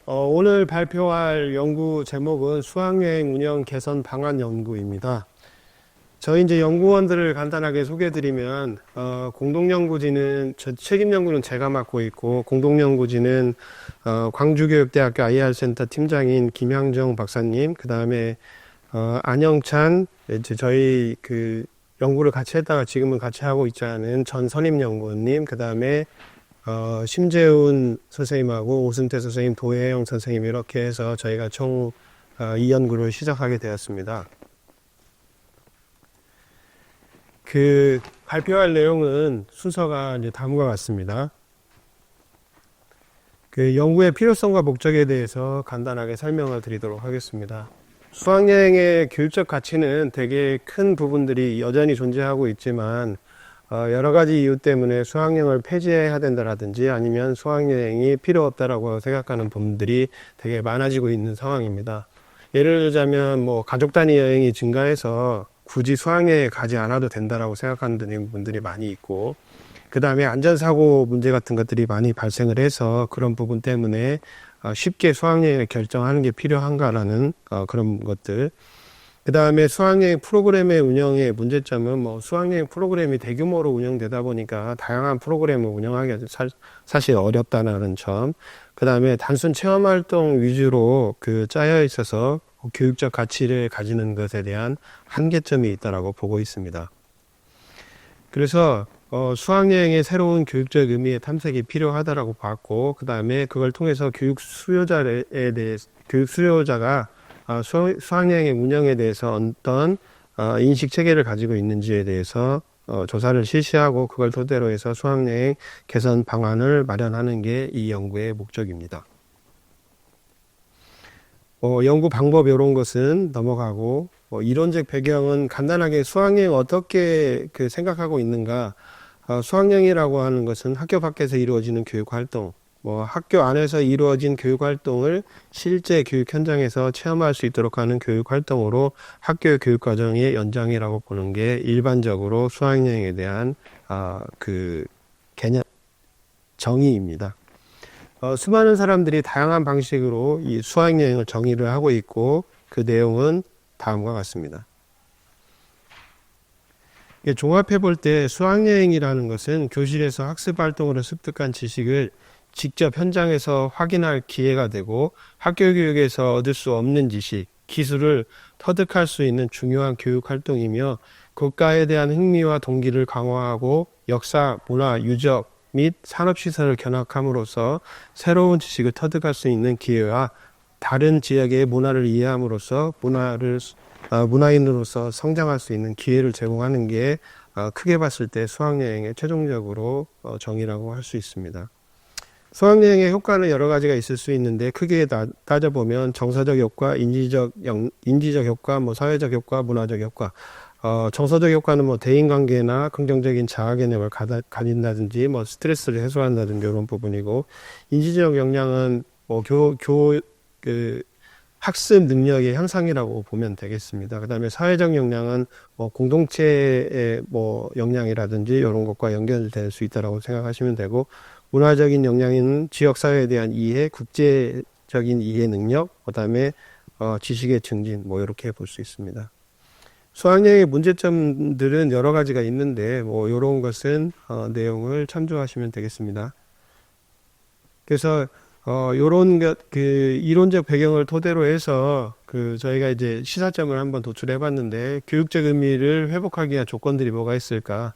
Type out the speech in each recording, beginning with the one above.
오늘 발표할 연구 제목은 수학여행 운영 개선 방안 연구입니다. 저희 이제 연구원들을 간단하게 소개해드리면, 공동연구진은, 책임연구는 제가 맡고 있고, 공동연구진은, 광주교육대학교 IR센터 팀장인 김향정 박사님, 그 다음에, 안영찬, 이제 저희 연구를 같이 했다가 지금은 같이 하고 있지 않은 전선임연구원님, 그 다음에 심재훈 선생님하고 오승태 선생님, 도혜영 선생님 이렇게 해서 저희가 총 이 연구를 시작하게 되었습니다. 발표할 내용은 순서가 이제 다음과 같습니다. 연구의 필요성과 목적에 대해서 간단하게 설명을 드리도록 하겠습니다. 수학여행의 교육적 가치는 되게 큰 부분들이 여전히 존재하고 있지만 여러 가지 이유 때문에 수학여행을 폐지해야 된다라든지 아니면 수학여행이 필요 없다라고 생각하는 분들이 되게 많아지고 있는 상황입니다. 예를 들자면 가족 단위 여행이 증가해서 굳이 수학여행에 가지 않아도 된다라고 생각하는 분들이 많이 있고, 그 다음에 안전사고 문제 같은 것들이 많이 발생을 해서 그런 부분 때문에 쉽게 수학여행을 결정하는 게 필요한가라는 그런 것들. 그 다음에 수학여행 프로그램의 운영의 문제점은 수학여행 프로그램이 대규모로 운영되다 보니까 다양한 프로그램을 운영하기가 사실 어렵다는 점. 그 다음에 단순 체험활동 위주로 짜여 있어서 교육적 가치를 가지는 것에 대한 한계점이 있다라고 보고 있습니다. 그래서 수학여행의 새로운 교육적 의미의 탐색이 필요하다라고 봤고, 그 다음에 그걸 통해서 교육 수요자가 수학여행의 운영에 대해서 어떤 인식 체계를 가지고 있는지에 대해서 조사를 실시하고 그걸 토대로 해서 수학여행 개선 방안을 마련하는 게 이 연구의 목적입니다. 연구 방법 이런 것은 넘어가고, 이론적 배경은 간단하게 수학여행 어떻게 생각하고 있는가. 수학여행이라고 하는 것은 학교 밖에서 이루어지는 교육활동, 학교 안에서 이루어진 교육활동을 실제 교육 현장에서 체험할 수 있도록 하는 교육활동으로 학교 교육과정의 연장이라고 보는 게 일반적으로 수학여행에 대한 개념, 정의입니다. 수많은 사람들이 다양한 방식으로 이 수학여행을 정의를 하고 있고, 그 내용은 다음과 같습니다. 종합해 볼 때 수학여행이라는 것은 교실에서 학습 활동으로 습득한 지식을 직접 현장에서 확인할 기회가 되고, 학교 교육에서 얻을 수 없는 지식, 기술을 터득할 수 있는 중요한 교육 활동이며, 국가에 대한 흥미와 동기를 강화하고 역사, 문화, 유적 및 산업시설을 견학함으로써 새로운 지식을 터득할 수 있는 기회와 다른 지역의 문화를 이해함으로써 문화인으로서 성장할 수 있는 기회를 제공하는 게 크게 봤을 때 수학여행의 최종적으로 정의라고 할 수 있습니다. 수학여행의 효과는 여러 가지가 있을 수 있는데, 크게 따져보면 정서적 효과, 인지적 효과, 사회적 효과, 문화적 효과. 정서적 효과는 대인관계나 긍정적인 자아 개념을 가진다든지, 스트레스를 해소한다든지 이런 부분이고, 인지적 역량은 학습 능력의 향상이라고 보면 되겠습니다. 그 다음에 사회적 역량은 공동체의 역량이라든지 이런 것과 연결될 수 있다고 생각하시면 되고, 문화적인 역량은 지역사회에 대한 이해, 국제적인 이해 능력, 그 다음에 지식의 증진, 이렇게 볼 수 있습니다. 수학여행의 문제점들은 여러 가지가 있는데, 이런 것은 내용을 참조하시면 되겠습니다. 그래서 요런 이론적 배경을 토대로 해서 저희가 이제 시사점을 한번 도출해 봤는데, 교육적 의미를 회복하기 위한 조건들이 뭐가 있을까?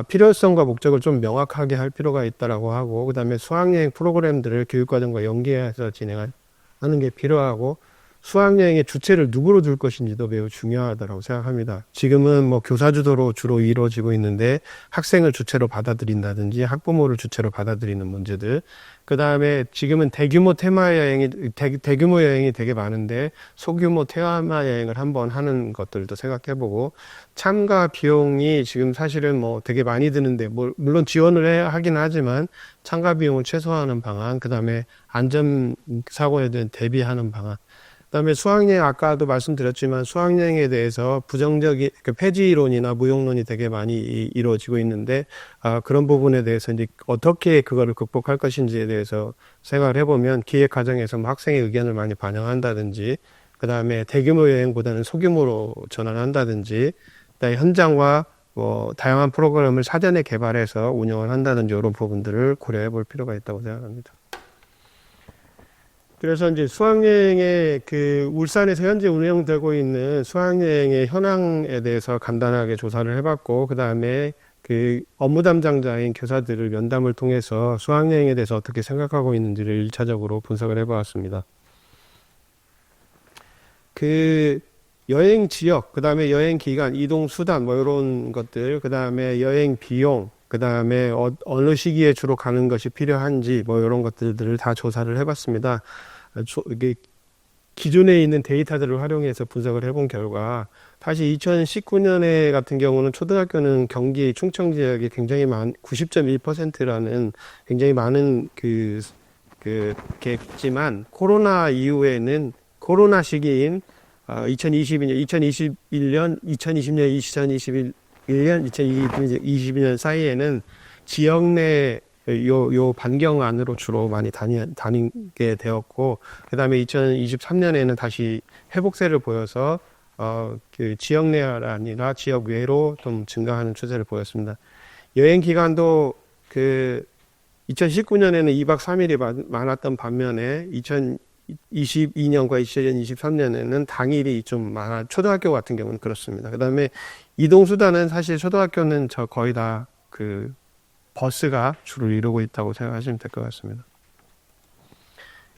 필요성과 목적을 좀 명확하게 할 필요가 있다라고 하고, 그 다음에 수학여행 프로그램들을 교육과정과 연계해서 진행하는 게 필요하고, 수학여행의 주체를 누구로 둘 것인지도 매우 중요하다고 생각합니다. 지금은 교사 주도로 주로 이루어지고 있는데, 학생을 주체로 받아들인다든지 학부모를 주체로 받아들이는 문제들. 그 다음에 지금은 대규모 여행이 되게 많은데, 소규모 테마 여행을 한번 하는 것들도 생각해보고, 참가 비용이 지금 사실은 되게 많이 드는데, 물론 지원을 하긴 하지만 참가 비용을 최소화하는 방안, 그 다음에 안전사고에 대한 대비하는 방안, 그다음에 수학여행 아까도 말씀드렸지만 수학여행에 대해서 부정적인 폐지론이나 무용론이 되게 많이 이루어지고 있는데 그런 부분에 대해서 이제 어떻게 그거를 극복할 것인지에 대해서 생각을 해보면 기획 과정에서 뭐 학생의 의견을 많이 반영한다든지 그다음에 대규모 여행보다는 소규모로 전환한다든지 그다음에 현장과 뭐 다양한 프로그램을 사전에 개발해서 운영을 한다든지 이런 부분들을 고려해 볼 필요가 있다고 생각합니다. 그래서 이제 수학여행의 울산에서 현재 운영되고 있는 수학여행의 현황에 대해서 간단하게 조사를 해봤고, 그 다음에 업무 담당자인 교사들을 면담을 통해서 수학여행에 대해서 어떻게 생각하고 있는지를 1차적으로 분석을 해보았습니다. 여행 지역, 그 다음에 여행 기간, 이동 수단, 뭐 이런 것들, 그 다음에 여행 비용, 그 다음에 어느 시기에 주로 가는 것이 필요한지, 뭐 이런 것들을 다 조사를 해봤습니다. 이게 기존에 있는 데이터들을 활용해서 분석을 해본 결과, 사실 2019년에 같은 경우는 초등학교는 경기 충청 지역이 굉장히 90.1%라는 굉장히 많은 겠지만, 코로나 이후에는 코로나 시기인 2021년, 2020년, 2022년 사이에는 지역 내 요 반경 안으로 주로 많이 다니게 되었고, 그 다음에 2023년에는 다시 회복세를 보여서, 지역 내가 아니라 지역 외로 좀 증가하는 추세를 보였습니다. 여행 기간도 2019년에는 2박 3일이 많았던 반면에 2022년과 2023년에는 당일이 좀 많아, 초등학교 같은 경우는 그렇습니다. 그 다음에 이동수단은 사실 초등학교는 거의 다 버스가 주를 이루고 있다고 생각하시면 될 것 같습니다.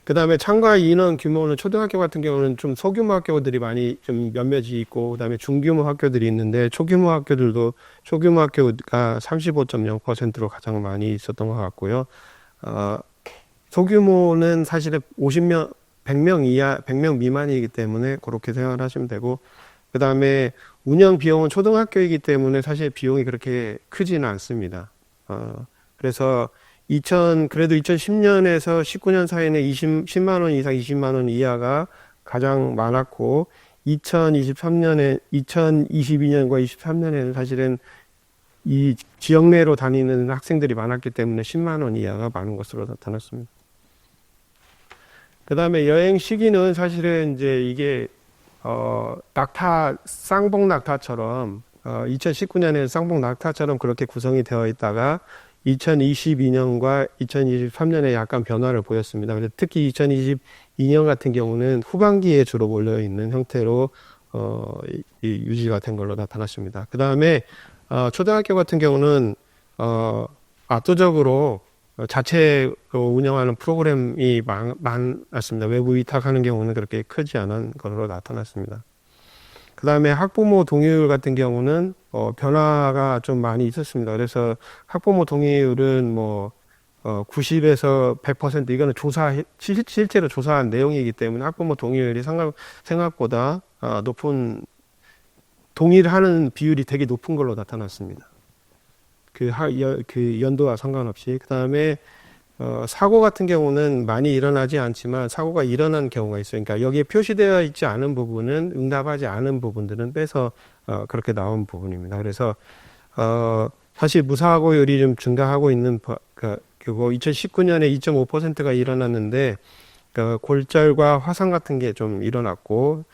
그 다음에 참가 인원 규모는 초등학교 같은 경우는 좀 소규모 학교들이 많이 좀 몇몇이 있고, 그 다음에 중규모 학교들이 있는데, 초규모 학교가 35.0%로 가장 많이 있었던 것 같고요. 소규모는 사실은 100명 미만이기 때문에 그렇게 생각을 하시면 되고, 그 다음에 운영 비용은 초등학교이기 때문에 사실 비용이 그렇게 크지는 않습니다. 그래서 그래도 2010년에서 19년 사이에는 10만 원 이상 20만 원 이하가 가장 많았고, 2022년과 23년에는 사실은 이 지역 내로 다니는 학생들이 많았기 때문에 10만 원 이하가 많은 것으로 나타났습니다. 그 다음에 여행 시기는 사실은 이제 이게, 쌍봉 낙타처럼, 2019년에는 쌍봉 낙타처럼 그렇게 구성이 되어 있다가 2022년과 2023년에 약간 변화를 보였습니다. 그래서 특히 2022년 같은 경우는 후반기에 주로 몰려 있는 형태로 유지가 된 걸로 나타났습니다. 그 다음에 초등학교 같은 경우는 압도적으로 자체 운영하는 프로그램이 많았습니다. 외부 위탁하는 경우는 그렇게 크지 않은 걸로 나타났습니다. 그 다음에 학부모 동의율 같은 경우는 변화가 좀 많이 있었습니다. 그래서 학부모 동의율은 90에서 100%, 이거는 실제로 조사한 내용이기 때문에 학부모 동의율이 생각보다 동의를 하는 비율이 되게 높은 걸로 나타났습니다. 그 연도와 상관없이. 그 다음에 사고 같은 경우는 많이 일어나지 않지만 사고가 일어난 경우가 있어요. 그러니까 여기에 표시되어 있지 않은 부분은, 응답하지 않은 부분들은 빼서 그렇게 나온 부분입니다. 그래서 사실 무사고율이 좀 증가하고 있는, 그거 2019년에 2.5%가 일어났는데 골절과 화상 같은 게 좀 일어났고,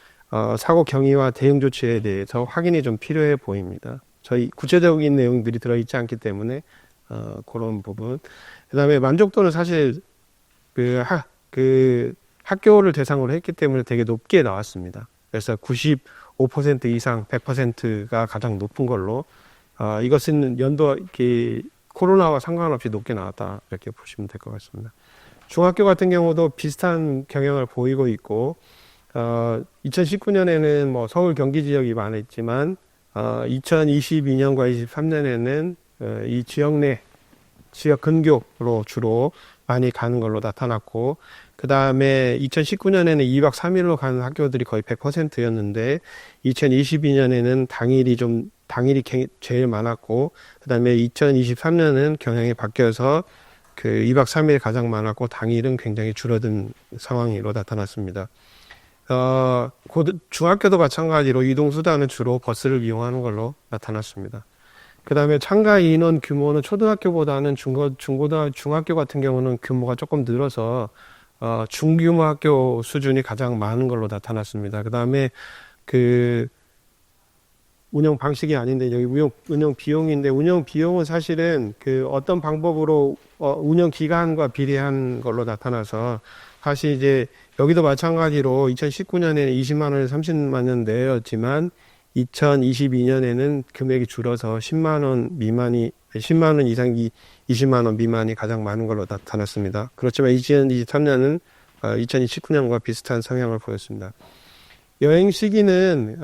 사고 경위와 대응 조치에 대해서 확인이 좀 필요해 보입니다. 저희 구체적인 내용들이 들어있지 않기 때문에 그런 부분. 그 다음에 만족도는 사실 학교를 대상으로 했기 때문에 되게 높게 나왔습니다. 그래서 95% 이상 100%가 가장 높은 걸로, 이것은 연도 코로나와 상관없이 높게 나왔다, 이렇게 보시면 될 것 같습니다. 중학교 같은 경우도 비슷한 경향을 보이고 있고, 2019년에는 서울 경기 지역이 많았지만 2022년과 23년에는 이 지역 근교로 주로 많이 가는 걸로 나타났고, 그 다음에 2019년에는 2박 3일로 가는 학교들이 거의 100%였는데 2022년에는 당일이 제일 많았고, 그 다음에 2023년은 경향이 바뀌어서 2박 3일 가장 많았고 당일은 굉장히 줄어든 상황으로 나타났습니다. 중학교도 마찬가지로 이동수단은 주로 버스를 이용하는 걸로 나타났습니다. 그 다음에 참가 인원 규모는 초등학교보다는 중학교 같은 경우는 규모가 조금 늘어서 중규모 학교 수준이 가장 많은 걸로 나타났습니다. 그 다음에 그 운영 방식이 아닌데 여기 운영 비용인데, 운영 비용은 사실은 그 어떤 방법으로 운영 기간과 비례한 걸로 나타나서, 사실 이제 여기도 마찬가지로 2019년에는 20만 원에서 30만 원 내였지만 2022년에는 금액이 줄어서 10만 원 이상이 20만 원 미만이 가장 많은 걸로 나타났습니다. 그렇지만 2023년은 2019년과 비슷한 성향을 보였습니다. 여행 시기는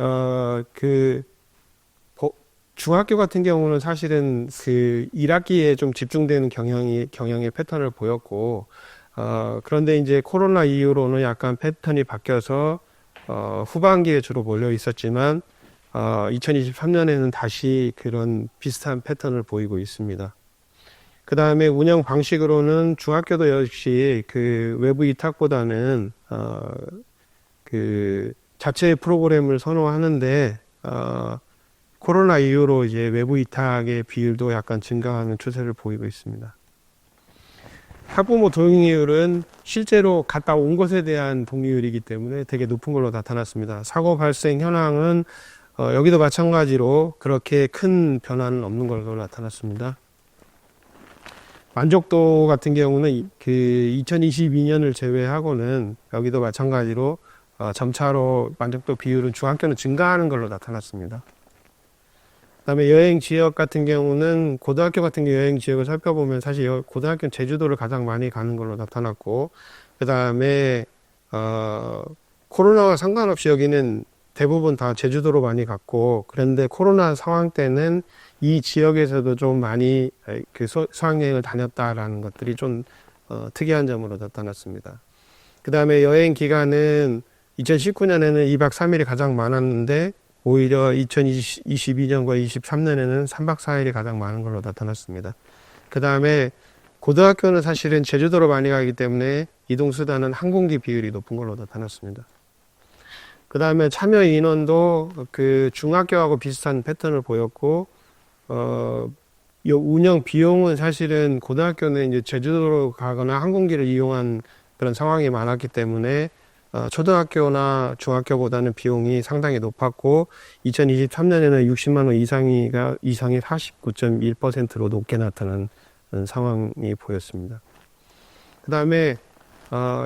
중학교 같은 경우는 사실은 그 1학기에 좀 집중되는 경향의 패턴을 보였고, 그런데 이제 코로나 이후로는 약간 패턴이 바뀌어서 후반기에 주로 몰려 있었지만 2023년에는 다시 그런 비슷한 패턴을 보이고 있습니다. 그 다음에 운영 방식으로는 중학교도 역시 그 외부 위탁보다는 그 자체 프로그램을 선호하는데, 코로나 이후로 이제 외부 위탁의 비율도 약간 증가하는 추세를 보이고 있습니다. 학부모 동의율은 실제로 갔다 온 것에 대한 동의율이기 때문에 되게 높은 걸로 나타났습니다. 사고 발생 현황은 여기도 마찬가지로 그렇게 큰 변화는 없는 걸로 나타났습니다. 만족도 같은 경우는 그 2022년을 제외하고는 여기도 마찬가지로 점차로 만족도 비율은 중학교는 증가하는 걸로 나타났습니다. 그다음에 여행 지역 같은 경우는 고등학교 같은 경우 여행 지역을 살펴보면 사실 고등학교는 제주도를 가장 많이 가는 걸로 나타났고, 그다음에 코로나와 상관없이 여기는 대부분 다 제주도로 많이 갔고, 그런데 코로나 상황 때는 이 지역에서도 좀 많이 그 수학여행을 다녔다라는 것들이 좀 특이한 점으로 나타났습니다. 그다음에 여행 기간은 2019년에는 2박 3일이 가장 많았는데 오히려 2022년과 23년에는 3박 4일이 가장 많은 걸로 나타났습니다. 그 다음에 고등학교는 사실은 제주도로 많이 가기 때문에 이동수단은 항공기 비율이 높은 걸로 나타났습니다. 그 다음에 참여 인원도 그 중학교하고 비슷한 패턴을 보였고, 운영 비용은 사실은 고등학교는 이제 제주도로 가거나 항공기를 이용한 그런 상황이 많았기 때문에 초등학교나 중학교보다는 비용이 상당히 높았고, 2023년에는 60만 원 이상이 49.1%로 높게 나타난 상황이 보였습니다. 그 다음에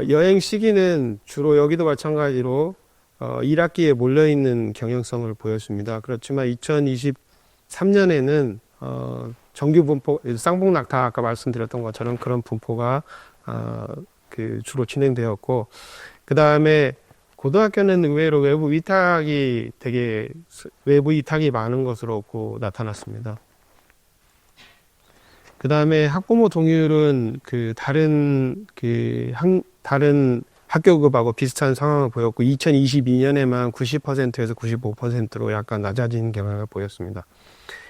여행 시기는 주로 여기도 마찬가지로 1학기에 몰려있는 경향성을 보였습니다. 그렇지만 2023년에는 정규 분포, 쌍봉낙타 아까 말씀드렸던 것처럼 그런 분포가 주로 진행되었고, 그 다음에 고등학교는 의외로 외부 위탁이 많은 것으로 나타났습니다. 그 다음에 학부모 동의율은 다른 학교급하고 비슷한 상황을 보였고, 2022년에만 90%에서 95%로 약간 낮아진 경향을 보였습니다.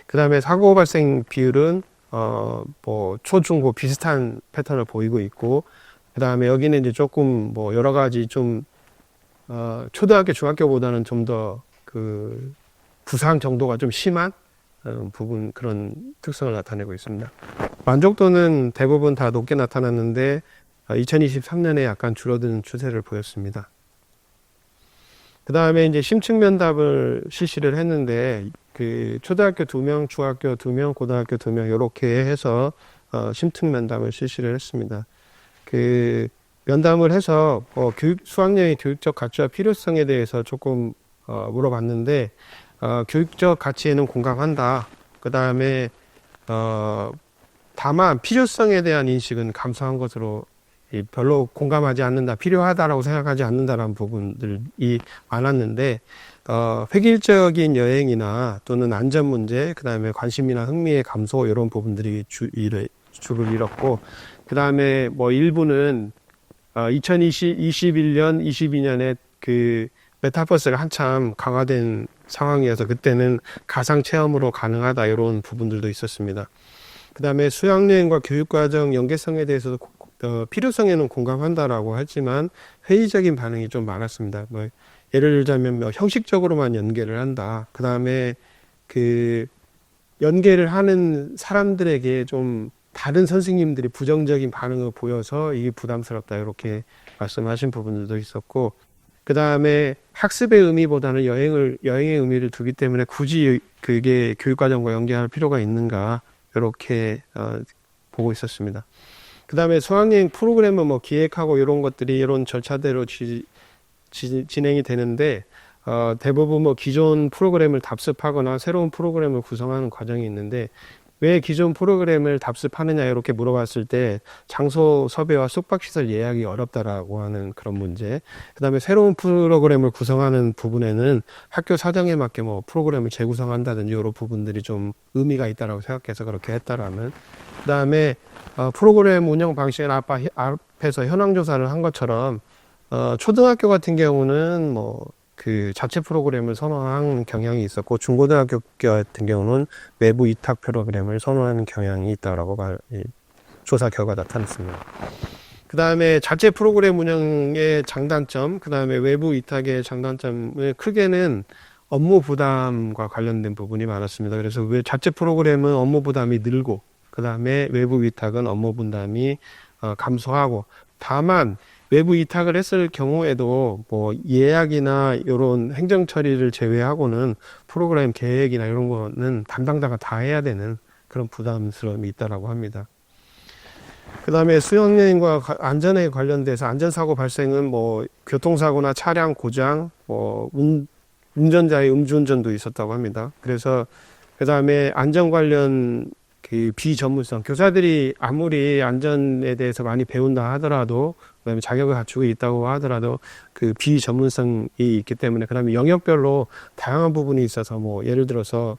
그 다음에 사고 발생 비율은 초, 중, 고 비슷한 패턴을 보이고 있고, 그 다음에 여기는 이제 조금 여러 가지 초등학교, 중학교보다는 좀 더 부상 정도가 좀 심한 부분, 그런 특성을 나타내고 있습니다. 만족도는 대부분 다 높게 나타났는데 2023년에 약간 줄어드는 추세를 보였습니다. 그 다음에 이제 심층 면담을 실시를 했는데, 초등학교 2명, 중학교 2명, 고등학교 2명, 이렇게 해서 심층 면담을 실시를 했습니다. 면담을 해서 수학여행 교육적 가치와 필요성에 대해서 조금 물어봤는데, 교육적 가치에는 공감한다. 그 다음에 다만 필요성에 대한 인식은 감소한 것으로, 별로 공감하지 않는다, 필요하다라고 생각하지 않는다라는 부분들이 많았는데, 획일적인 여행이나 또는 안전 문제, 그 다음에 관심이나 흥미의 감소, 이런 부분들이 주를 이뤘고, 그 다음에 일부는 2021년, 22년에 메타버스가 한참 강화된 상황이어서 그때는 가상 체험으로 가능하다, 이런 부분들도 있었습니다. 그 다음에 수학여행과 교육과정 연계성에 대해서도 필요성에는 공감한다라고 하지만 회의적인 반응이 좀 많았습니다. 뭐 예를 들자면 뭐 형식적으로만 연계를 한다. 그 다음에 그 연계를 하는 사람들에게 좀 다른 선생님들이 부정적인 반응을 보여서 이게 부담스럽다 이렇게 말씀하신 부분들도 있었고, 그 다음에 학습의 의미보다는 여행의 의미를 두기 때문에 굳이 그게 교육과정과 연계할 필요가 있는가 이렇게 보고 있었습니다. 그 다음에 수학여행 프로그램을 뭐 기획하고 이런 것들이 이런 절차대로 진행이 되는데 대부분 뭐 기존 프로그램을 답습하거나 새로운 프로그램을 구성하는 과정이 있는데, 왜 기존 프로그램을 답습하느냐 이렇게 물어봤을 때 장소 섭외와 숙박시설 예약이 어렵다라고 하는 그런 문제, 그 다음에 새로운 프로그램을 구성하는 부분에는 학교 사정에 맞게 뭐 프로그램을 재구성한다든지 이런 부분들이 좀 의미가 있다라고 생각해서 그렇게 했다라는, 그 다음에 프로그램 운영 방식은 앞에서 현황 조사를 한 것처럼 초등학교 같은 경우는 뭐 그 자체 프로그램을 선호하는 경향이 있었고, 중고등학교 같은 경우는 외부 위탁 프로그램을 선호하는 경향이 있다라고 조사 결과 나타났습니다. 그 다음에 자체 프로그램 운영의 장단점, 그 다음에 외부 위탁의 장단점을 크게는 업무 부담과 관련된 부분이 많았습니다. 그래서 왜 자체 프로그램은 업무 부담이 늘고, 그 다음에 외부 위탁은 업무 부담이 감소하고, 다만 외부 위탁을 했을 경우에도 뭐 예약이나 이런 행정 처리를 제외하고는 프로그램 계획이나 이런 거는 담당자가 다 해야 되는 그런 부담스러움이 있다라고 합니다. 그 다음에 수영여행과 안전에 관련돼서 안전사고 발생은 뭐 교통사고나 차량 고장, 뭐 운전자의 음주운전도 있었다고 합니다. 그래서 그 다음에 안전 관련 그 비전문성, 교사들이 아무리 안전에 대해서 많이 배운다 하더라도, 그다음에 자격을 갖추고 있다고 하더라도 그 비전문성이 있기 때문에, 그다음에 영역별로 다양한 부분이 있어서 뭐 예를 들어서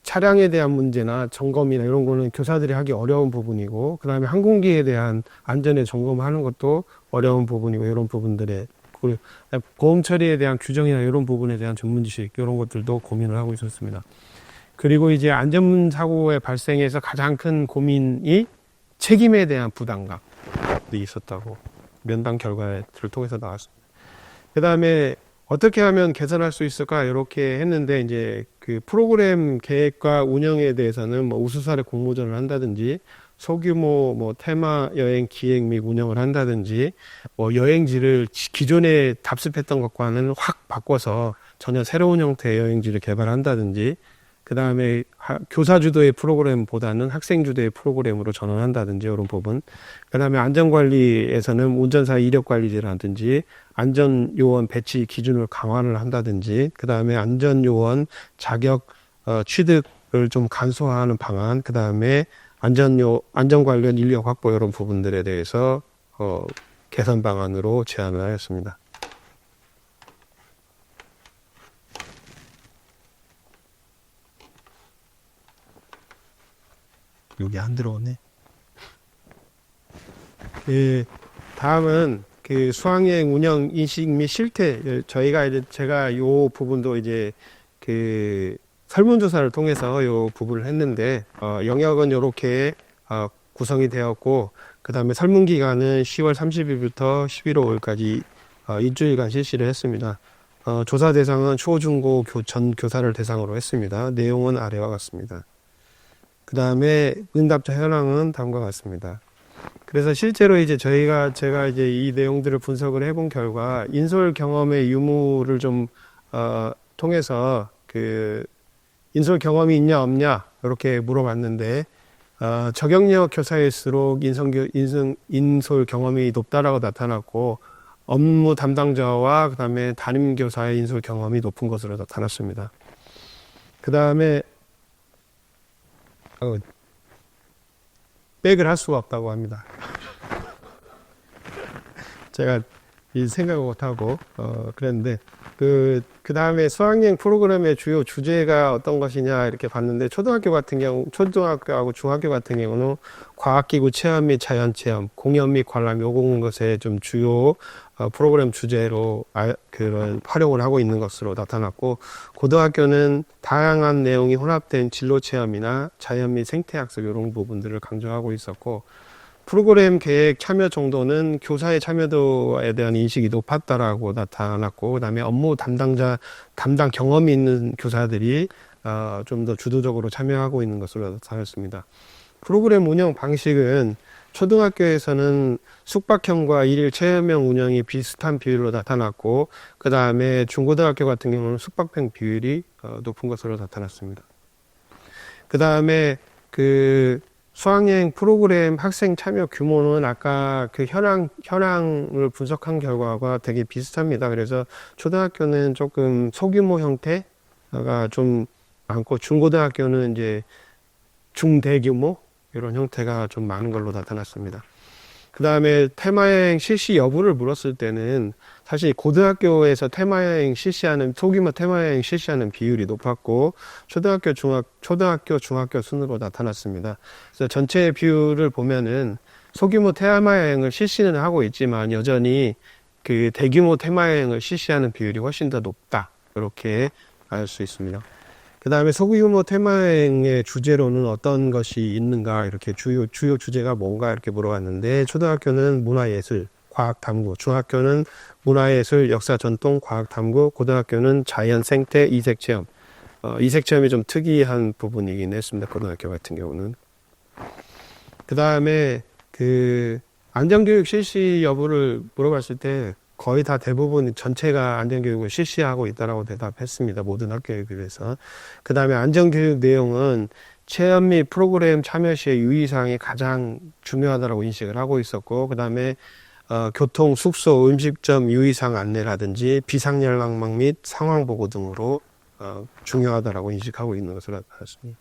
차량에 대한 문제나 점검이나 이런 거는 교사들이 하기 어려운 부분이고, 그다음에 항공기에 대한 안전에 점검하는 것도 어려운 부분이고, 이런 부분들에 보험 처리에 대한 규정이나 이런 부분에 대한 전문 지식 이런 것들도 고민을 하고 있었습니다. 그리고 이제 안전사고의 발생에서 가장 큰 고민이 책임에 대한 부담감이 있었다고 면담 결과를 통해서 나왔습니다. 그 다음에 어떻게 하면 개선할 수 있을까 이렇게 했는데, 이제 그 프로그램 계획과 운영에 대해서는 뭐 우수사례 공모전을 한다든지, 소규모 뭐 테마 여행 기획 및 운영을 한다든지, 뭐 여행지를 기존에 답습했던 것과는 확 바꿔서 전혀 새로운 형태의 여행지를 개발한다든지, 그 다음에 교사 주도의 프로그램보다는 학생 주도의 프로그램으로 전환한다든지 이런 부분. 그 다음에 안전관리에서는 운전사 이력관리제라든지 안전요원 배치 기준을 강화를 한다든지, 그 다음에 안전요원 자격 취득을 좀 간소화하는 방안, 그 다음에 안전 관련 인력 확보 이런 부분들에 대해서 개선 방안으로 제안을 하였습니다. 여기 안 들어오네. 다음은 그 수학여행 운영 인식 및 실태, 제가 요 부분도 이제 그 설문조사를 통해서 요 부분을 했는데, 영역은 요렇게 구성이 되었고, 그 다음에 설문 기간은 10월 30일부터 11월 5일까지 일주일간 실시를 했습니다. 조사 대상은 초, 중고 전 교사를 대상으로 했습니다. 내용은 아래와 같습니다. 그 다음에 응답자 현황은 다음과 같습니다. 그래서 실제로 이제 제가 이제 이 내용들을 분석을 해본 결과, 인솔 경험의 유무를 좀 통해서 그 인솔 경험이 있냐 없냐 이렇게 물어봤는데, 저경력 교사일수록 인솔 경험이 높다라고 나타났고, 업무 담당자와 그 다음에 담임 교사의 인솔 경험이 높은 것으로 나타났습니다. 그 다음에 백을 할 수가 없다고 합니다. 제가 이 생각을 못하고 그랬는데, 그 다음에 수학여행 프로그램의 주요 주제가 어떤 것이냐 이렇게 봤는데, 초등학교하고 중학교 같은 경우는 과학기구 체험 및 자연체험, 공연 및 관람 요런 것에 좀 주요 프로그램 주제로 그런 활용을 하고 있는 것으로 나타났고, 고등학교는 다양한 내용이 혼합된 진로 체험이나 자연 및 생태학습 이런 부분들을 강조하고 있었고, 프로그램 계획 참여 정도는 교사의 참여도에 대한 인식이 높았다라고 나타났고, 그다음에 업무 담당 경험이 있는 교사들이 좀 더 주도적으로 참여하고 있는 것으로 나타났습니다. 프로그램 운영 방식은 초등학교에서는 숙박형과 일일 체험형 운영이 비슷한 비율로 나타났고, 그 다음에 중고등학교 같은 경우는 숙박형 비율이 높은 것으로 나타났습니다. 그 다음에 수학여행 프로그램 학생 참여 규모는 아까 현황을 분석한 결과가 되게 비슷합니다. 그래서 초등학교는 조금 소규모 형태가 좀 많고, 중고등학교는 이제 중대규모 이런 형태가 좀 많은 걸로 나타났습니다. 그 다음에 테마여행 실시 여부를 물었을 때는 사실 고등학교에서 소규모 테마여행 실시하는 비율이 높았고, 초등학교, 중학교 순으로 나타났습니다. 그래서 전체 비율을 보면은 소규모 테마여행을 실시는 하고 있지만 여전히 그 대규모 테마여행을 실시하는 비율이 훨씬 더 높다, 이렇게 알 수 있습니다. 그 다음에 소규모 테마여행의 주제로는 어떤 것이 있는가, 이렇게 주요 주제가 뭔가 이렇게 물어봤는데, 초등학교는 문화예술, 과학탐구, 중학교는 문화예술, 역사, 전통, 과학탐구, 고등학교는 자연, 생태, 이색체험. 이색체험이 좀 특이한 부분이긴 했습니다. 고등학교 같은 경우는. 그 다음에 안전교육 실시 여부를 물어봤을 때 거의 다 대부분 전체가 안전교육을 실시하고 있다라고 대답했습니다. 모든 학교에 비해서. 그 다음에 안전교육 내용은 체험 및 프로그램 참여 시의 유의사항이 가장 중요하다고 인식을 하고 있었고, 그 다음에 교통, 숙소, 음식점 유의사항 안내라든지 비상연락망 및 상황보고 등으로 중요하다고 인식하고 있는 것으로 나타났습니다.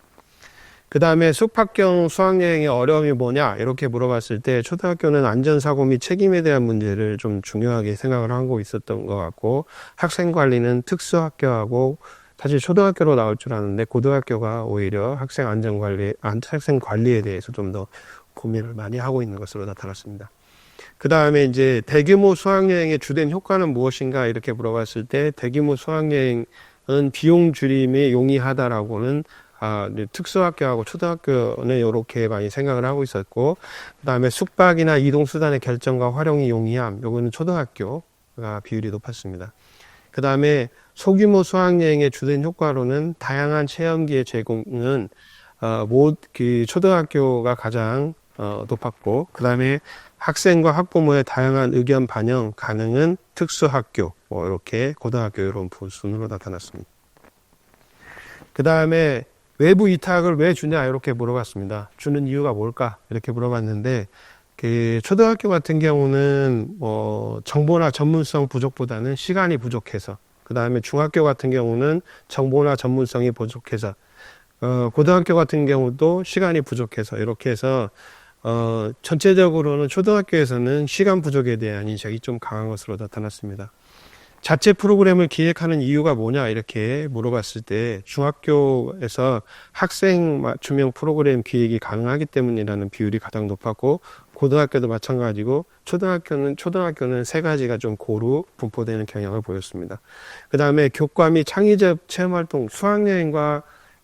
그 다음에 숙박형 수학여행의 어려움이 뭐냐, 이렇게 물어봤을 때 초등학교는 안전사고 및 책임에 대한 문제를 좀 중요하게 생각을 하고 있었던 것 같고, 학생관리는 특수학교하고, 사실 초등학교로 나올 줄 아는데 고등학교가 오히려 학생 관리에 대해서 좀 더 고민을 많이 하고 있는 것으로 나타났습니다. 그 다음에 이제 대규모 수학여행의 주된 효과는 무엇인가, 이렇게 물어봤을 때 대규모 수학여행은 비용 줄임이 용이하다라고는 특수학교하고 초등학교는 이렇게 많이 생각을 하고 있었고, 그 다음에 숙박이나 이동수단의 결정과 활용이 용이함, 요거는 초등학교가 비율이 높았습니다. 그 다음에 소규모 수학여행의 주된 효과로는 다양한 체험기의 제공은 초등학교가 가장 높았고, 그 다음에 학생과 학부모의 다양한 의견 반영 가능은 특수학교, 이렇게 고등학교 이런 순으로 나타났습니다. 그 다음에 외부 위탁을 왜 주냐, 이렇게 물어봤습니다. 주는 이유가 뭘까, 이렇게 물어봤는데, 초등학교 같은 경우는 정보나 전문성 부족보다는 시간이 부족해서, 그 다음에 중학교 같은 경우는 정보나 전문성이 부족해서, 고등학교 같은 경우도 시간이 부족해서, 이렇게 해서 전체적으로는 초등학교에서는 시간 부족에 대한 인식이 좀 강한 것으로 나타났습니다. 자체 프로그램을 기획하는 이유가 뭐냐, 이렇게 물어봤을 때 중학교에서 학생 맞춤형 프로그램 기획이 가능하기 때문이라는 비율이 가장 높았고, 고등학교도 마찬가지고, 초등학교는 세 가지가 좀 고루 분포되는 경향을 보였습니다. 그 다음에 교과 및 창의적 체험활동, 수학여행과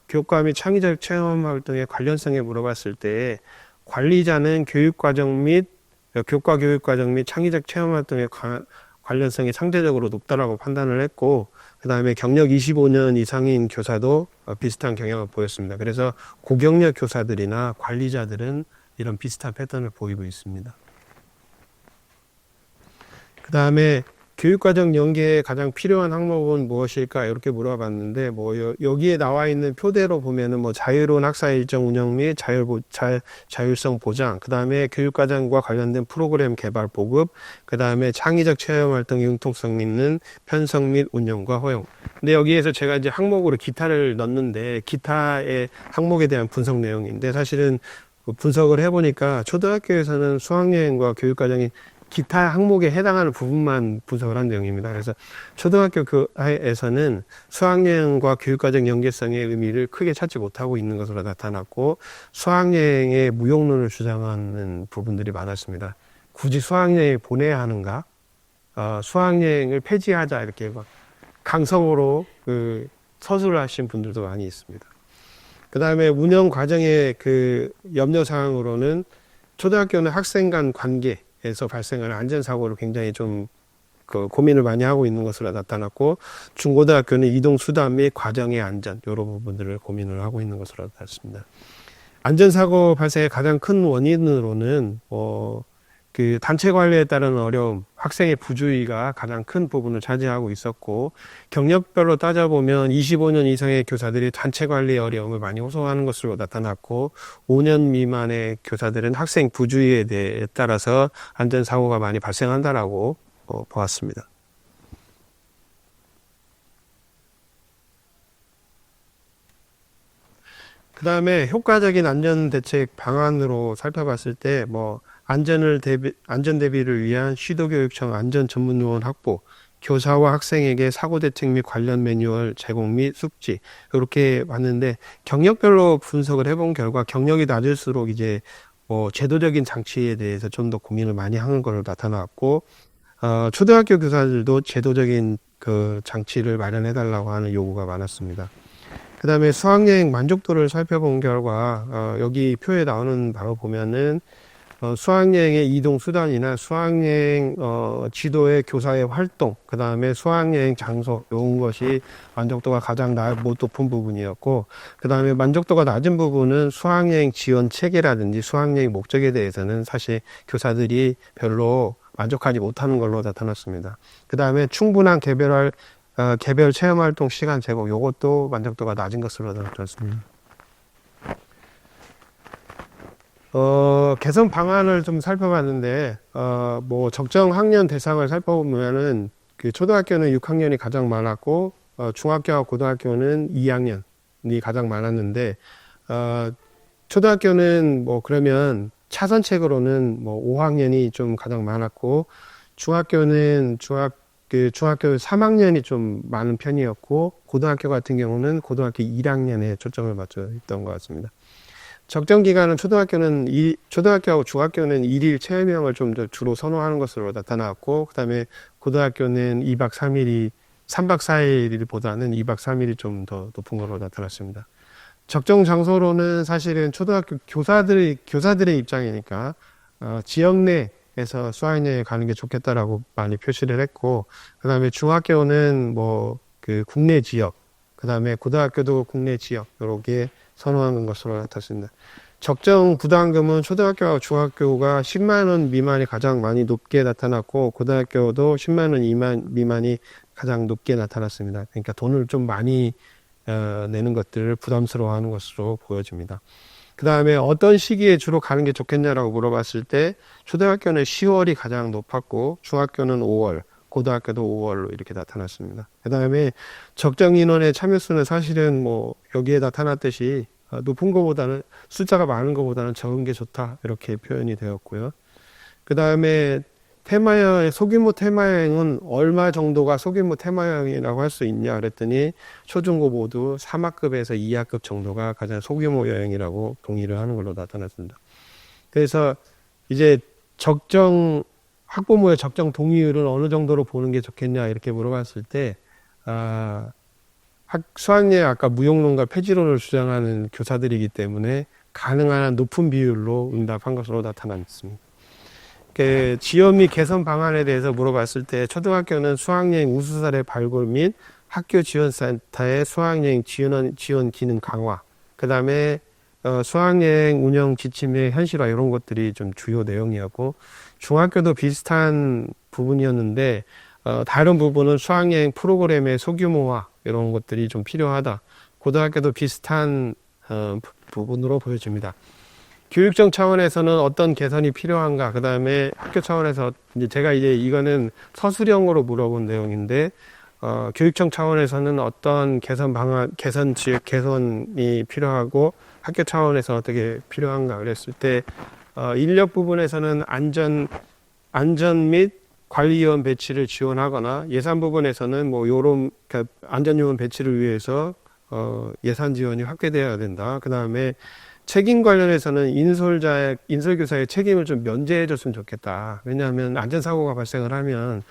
교과 및 창의적 체험활동의 관련성에 물어봤을 때 관리자는 교과 교육과정 및 창의적 체험활동의 관련성이 상대적으로 높다라고 판단을 했고, 그 다음에 경력 25년 이상인 교사도 비슷한 경향을 보였습니다. 그래서 고경력 교사들이나 관리자들은 이런 비슷한 패턴을 보이고 있습니다. 그 다음에 교육과정 연계에 가장 필요한 항목은 무엇일까, 이렇게 물어봤는데, 여기에 나와 있는 표대로 보면은 자유로운 학사 일정 운영 및 자율성 보장, 그 다음에 교육과정과 관련된 프로그램 개발 보급, 그 다음에 창의적 체험 활동의 융통성 있는 편성 및 운영과 허용. 근데 여기에서 제가 이제 항목으로 기타를 넣는데, 기타의 항목에 대한 분석 내용인데, 사실은 분석을 해보니까 초등학교에서는 수학여행과 교육과정이 기타 항목에 해당하는 부분만 분석을 한 내용입니다. 그래서 초등학교에서는 수학여행과 교육과정 연계성의 의미를 크게 찾지 못하고 있는 것으로 나타났고, 수학여행의 무용론을 주장하는 부분들이 많았습니다. 굳이 수학여행 보내야 하는가? 수학여행을 폐지하자, 이렇게 강성으로 서술을 하신 분들도 많이 있습니다. 그 다음에 운영 과정의 염려사항으로는 초등학교는 학생 간 관계에서 발생하는 안전사고를 굉장히 좀 고민을 많이 하고 있는 것으로 나타났고, 중고등학교는 이동수단 및 과정의 안전, 이런 부분들을 고민을 하고 있는 것으로 나타났습니다. 안전사고 발생의 가장 큰 원인으로는, 그 단체 관리에 따른 어려움, 학생의 부주의가 가장 큰 부분을 차지하고 있었고, 경력별로 따져보면 25년 이상의 교사들이 단체 관리의 어려움을 많이 호소하는 것으로 나타났고, 5년 미만의 교사들은 학생 부주의에 대해 따라서 안전사고가 많이 발생한다라고 보았습니다. 그 다음에 효과적인 안전대책 방안으로 살펴봤을 때, 안전 대비를 위한 시도교육청 안전전문요원 확보, 교사와 학생에게 사고대책 및 관련 매뉴얼 제공 및 숙지, 이렇게 봤는데, 경력별로 분석을 해본 결과, 경력이 낮을수록 이제, 제도적인 장치에 대해서 좀 더 고민을 많이 하는 걸로 나타났고, 초등학교 교사들도 제도적인 그 장치를 마련해달라고 하는 요구가 많았습니다. 그 다음에 수학여행 만족도를 살펴본 결과, 여기 표에 나오는 바로 보면은, 수학여행의 이동 수단이나 수학여행, 지도의 교사의 활동, 그 다음에 수학여행 장소, 이런 것이 만족도가 가장 못 높은 부분이었고, 그 다음에 만족도가 낮은 부분은 수학여행 지원 체계라든지 수학여행 목적에 대해서는 사실 교사들이 별로 만족하지 못하는 걸로 나타났습니다. 그 다음에 충분한 개별 체험활동 시간 제공, 이것도 만족도가 낮은 것으로 나타났습니다. 개선 방안을 좀 살펴봤는데, 적정 학년 대상을 살펴보면은, 그 초등학교는 6학년이 가장 많았고, 중학교와 고등학교는 2학년이 가장 많았는데, 초등학교는 그러면 차선책으로는 5학년이 좀 가장 많았고, 중학교는 중학교 3학년이 좀 많은 편이었고, 고등학교 같은 경우는 고등학교 1학년에 초점을 맞춰 있던 것 같습니다. 적정 기간은 초등학교하고 중학교는 1일 체험형을 좀 더 주로 선호하는 것으로 나타났고, 그 다음에 고등학교는 2박 3박 4일보다는 2박 3일이 좀 더 높은 걸로 나타났습니다. 적정 장소로는 사실은 초등학교 교사들의 입장이니까, 지역 내에서 수학여행에 가는 게 좋겠다라고 많이 표시를 했고, 그 다음에 중학교는 그 국내 지역, 그 다음에 고등학교도 국내 지역, 이렇게 선호하는 것으로 나타났습니다. 적정 부담금은 초등학교와 중학교가 10만 원 미만이 가장 많이 높게 나타났고, 고등학교도 10만 원 미만이 가장 높게 나타났습니다. 그러니까 돈을 좀 많이 내는 것들을 부담스러워하는 것으로 보여집니다. 그 다음에 어떤 시기에 주로 가는 게 좋겠냐라고 물어봤을 때, 초등학교는 10월이 가장 높았고, 중학교는 5월, 고등학교도 5월로 이렇게 나타났습니다. 그 다음에 적정 인원의 참여수는 사실은 여기에 나타났듯이 높은 것보다는, 숫자가 많은 것보다는 적은 게 좋다, 이렇게 표현이 되었고요. 그 다음에 소규모 테마여행은 얼마 정도가 소규모 테마여행이라고 할 수 있냐 그랬더니, 초중고 모두 3학급에서 2학급 정도가 가장 소규모 여행이라고 동의를 하는 걸로 나타났습니다. 그래서 이제 학부모의 적정 동의율은 어느 정도로 보는 게 좋겠냐 이렇게 물어봤을 때, 수학여행 아까 무용론과 폐지론을 주장하는 교사들이기 때문에 가능한 한 높은 비율로 응답한 것으로 나타났습니다. 지원 및 개선 방안에 대해서 물어봤을 때, 초등학교는 수학여행 우수 사례 발굴 및 학교 지원센터의 수학여행 지원 기능 강화, 그 다음에 수학여행 운영 지침의 현실화, 이런 것들이 좀 주요 내용이었고, 중학교도 비슷한 부분이었는데, 다른 부분은 수학여행 프로그램의 소규모화, 이런 것들이 좀 필요하다. 고등학교도 비슷한 부분으로 보여집니다. 교육청 차원에서는 어떤 개선이 필요한가, 그 다음에 학교 차원에서, 이거는 서술형으로 물어본 내용인데, 교육청 차원에서는 어떤 개선이 필요하고, 학교 차원에서 어떻게 필요한가 그랬을 때, 인력 부분에서는 안전 및 관리요원 배치를 지원하거나, 예산 부분에서는 안전요원 배치를 위해서, 예산 지원이 확대되어야 된다. 그 다음에 책임 관련해서는 인솔교사의 책임을 좀 면제해 줬으면 좋겠다. 왜냐하면 안전사고가 발생을 하면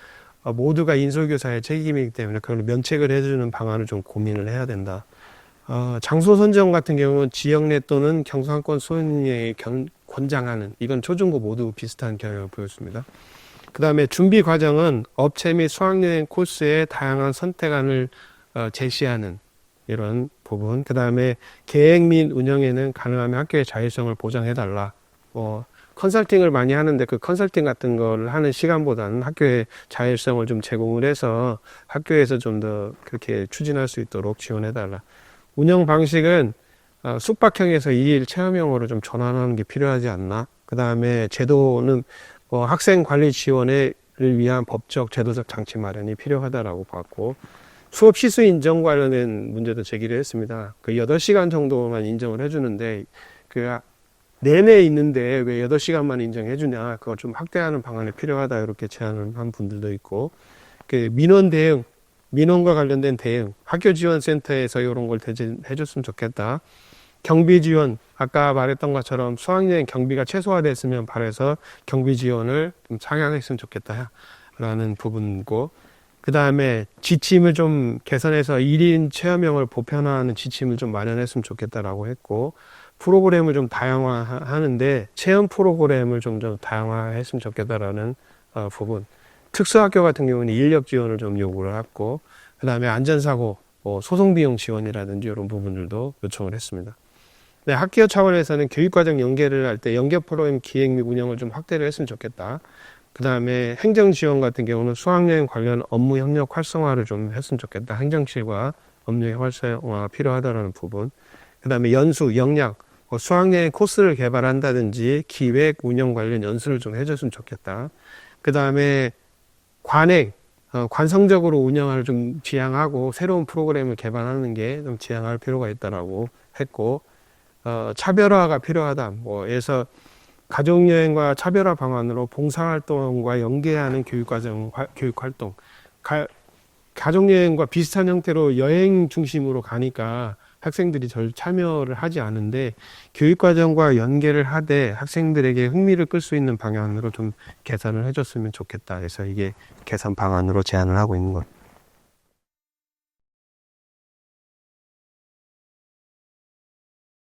모두가 인솔교사의 책임이기 때문에 그걸 면책을 해주는 방안을 좀 고민을 해야 된다. 장소 선정 같은 경우는 지역 내 또는 경상권 소년의 권장하는, 이건 초중고 모두 비슷한 경향을 보였습니다. 그 다음에 준비 과정은 업체 및 수학여행 코스의 다양한 선택안을 제시하는 이런 부분. 그 다음에 계획 및 운영에는 가능하면 학교의 자율성을 보장해달라. 컨설팅을 많이 하는데 그 컨설팅 같은 걸 하는 시간보다는 학교의 자율성을 좀 제공을 해서 학교에서 좀 더 그렇게 추진할 수 있도록 지원해달라. 운영 방식은 숙박형에서 2일 체험형으로 좀 전환하는 게 필요하지 않나. 그 다음에 제도는 학생 관리 지원을 위한 법적 제도적 장치 마련이 필요하다라고 봤고, 수업 시수 인정 관련된 문제도 제기를 했습니다. 그 8시간 정도만 인정을 해주는데 그 내내 있는데 왜 8시간만 인정해주냐, 그걸 좀 확대하는 방안이 필요하다, 이렇게 제안을 한 분들도 있고, 그 민원 대응, 민원과 관련된 대응, 학교 지원센터에서 이런 걸 대진해줬으면 좋겠다. 경비 지원, 아까 말했던 것처럼 수학여행 경비가 최소화됐으면 바래서 경비 지원을 좀 상향했으면 좋겠다라는 부분이고, 그 다음에 지침을 좀 개선해서 1인 체험형을 보편화하는 지침을 좀 마련했으면 좋겠다라고 했고, 프로그램을 좀 다양화하는데 체험 프로그램을 좀 다양화했으면 좋겠다라는 부분. 특수학교 같은 경우는 인력 지원을 좀 요구를 했고, 그 다음에 안전사고, 소송비용 지원이라든지 이런 부분들도 요청을 했습니다. 네, 학교 차원에서는 교육과정 연계를 할 때 연계 프로그램 기획 및 운영을 좀 확대를 했으면 좋겠다. 그 다음에 행정 지원 같은 경우는 수학여행 관련 업무 협력 활성화를 좀 했으면 좋겠다. 행정실과 업무 활성화가 필요하다는 부분. 그 다음에 연수, 역량, 수학여행 코스를 개발한다든지 기획, 운영 관련 연수를 좀 해줬으면 좋겠다. 그 다음에 관행, 관성적으로 운영을 좀 지향하고 새로운 프로그램을 개발하는 게 좀 지향할 필요가 있다라고 했고, 차별화가 필요하다. 그래서 가족여행과 차별화 방안으로 봉사활동과 연계하는 교육활동. 가족여행과 비슷한 형태로 여행 중심으로 가니까 학생들이 절 참여를 하지 않은데, 교육과정과 연계를 하되 학생들에게 흥미를 끌 수 있는 방향으로 좀 개선을 해줬으면 좋겠다. 그래서 이게 개선 방안으로 제안을 하고 있는 것